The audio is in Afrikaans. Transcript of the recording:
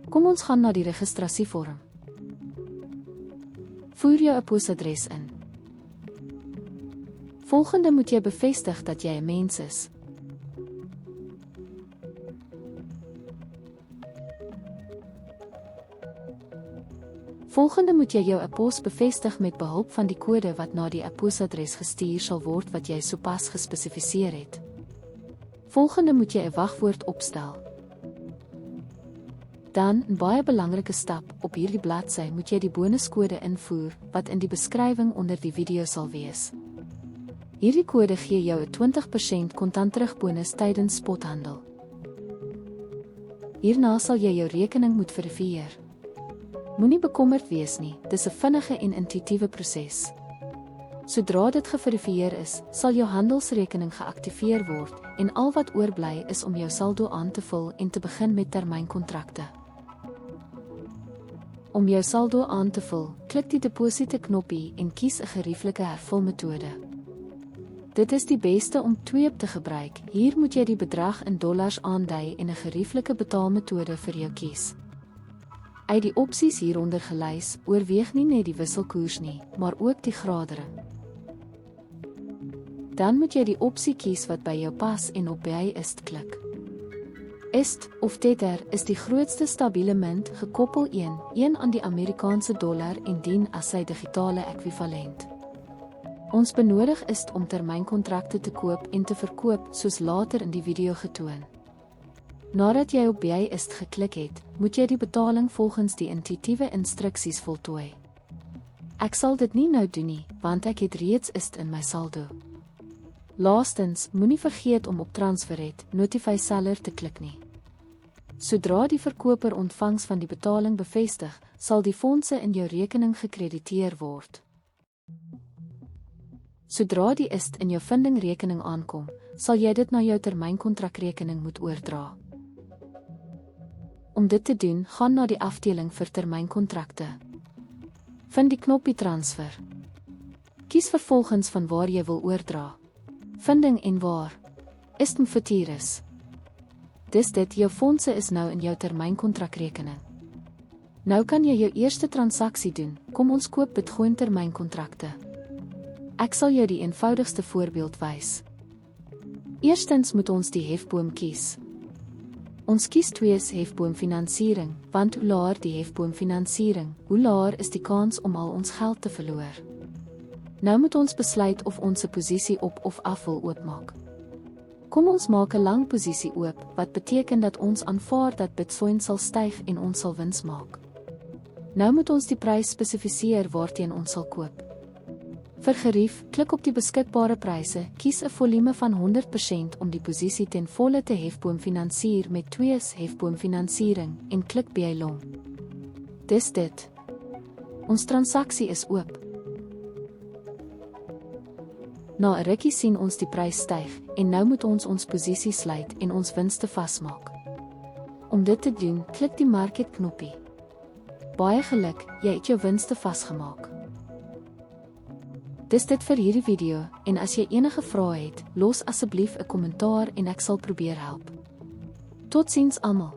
Kom ons gaan na die registrasievorm. Voer jou e-posadres in. Volgende moet jy bevestig dat jy 'n mens is. Volgende moet jy jou e-pos bevestig met behulp van die kode wat na die e-posadres gestuur sal word wat jy sopas gespesifiseer het. Volgende moet jy 'n wagwoord opstel. Dan, 'n baie belangrike stap, op hierdie bladsy moet jy die bonuskode invoer wat in die beskrywing onder die video sal wees. Hierdie kode gee jou 'n 20% kontant terugbonus tydens spothandel. Hierna sal jy jou rekening moet verifieer. Moenie bekommerd wees nie, dis 'n vinnige en intuïtiewe proses. Sodra dit geverifieer is, sal jou handelsrekening geaktiveer word en al wat oorbly is om jou saldo aan te vul en te begin met termynkontrakte. Om jou saldo aan te vul, klik die deposite knoppie en kies 'n gerieflike hervulmetode. Dit is die beste om TWEEP te gebruik. Hier moet jy die bedrag in dollars aandui en 'n gerieflike betaalmetode vir jou kies. Uit die opsies hieronder gelys, oorweeg nie net die wisselkoers nie, maar ook die gradering. Dan moet jy die opsie kies wat by jou pas en op by IST klik. IST of Tether is die grootste stabiele munt, gekoppel 1 aan die Amerikaanse dollar en dien as sy digitale ekwivalent. Ons benodig IST om termynkontrakte te koop en te verkoop, soos later in die video getoon. Nadat jy op by IST geklik het, moet jy die betaling volgens die intuïtiewe instruksies voltooi. Ek sal dit nie nou doen nie, want ek het reeds IST in my saldo. Laastens, moenie vergeet om op Transferit, Notify Seller te klik nie. Sodra die verkoper ontvangs van die betaling bevestig, sal die fondse in jou rekening gekrediteer word. Sodra die IST in jou vindingrekening aankom, sal jy dit na jou termynkontrakrekening moet oordra. Om dit te doen, gaan na die afdeling vir termynkontrakte. Vind die knoppie Transfer. Kies vervolgens van waar jy wil oordra. Vinding en waar. IST Mfutiris. Dis dit, jou fondse is nou in jou termynkontrakrekening. Nou kan jy jou eerste transaksie doen. Kom ons koop Bitcoin termynkontrakte. Ek sal jou die eenvoudigste voorbeeld wys. Eerstens moet ons die hefboom kies. Ons kies 2 hefboomfinansiering, want hoe laer die hefboomfinansiering, hoe laer is die kans om al ons geld te verloor. Nou moet ons besluit of ons 'n posisie op of af wil oopmaak. Kom ons maak 'n lang posisie oop, wat beteken dat ons aanvaar dat Bitcoin sal styg en ons sal wins maak. Nou moet ons die prys spesifiseer waarteen ons sal koop. Vir gerief, klik op die beskikbare pryse, kies 'n volume van 100% om die posisie ten volle te hefboomfinansier met 2 hefboomfinansiering en klik by long. Dis dit. Ons transaksie is oop. Na 'n rukkie sien ons die prys styg en nou moet ons posisie sluit en ons winste vasmaak. Om dit te doen, klik die market knoppie. Baie geluk, jy het jou winste vasgemaak. Dis dit vir hierdie video, en as jy enige vrae het, los asseblief 'n kommentaar en ek sal probeer help. Totsiens almal.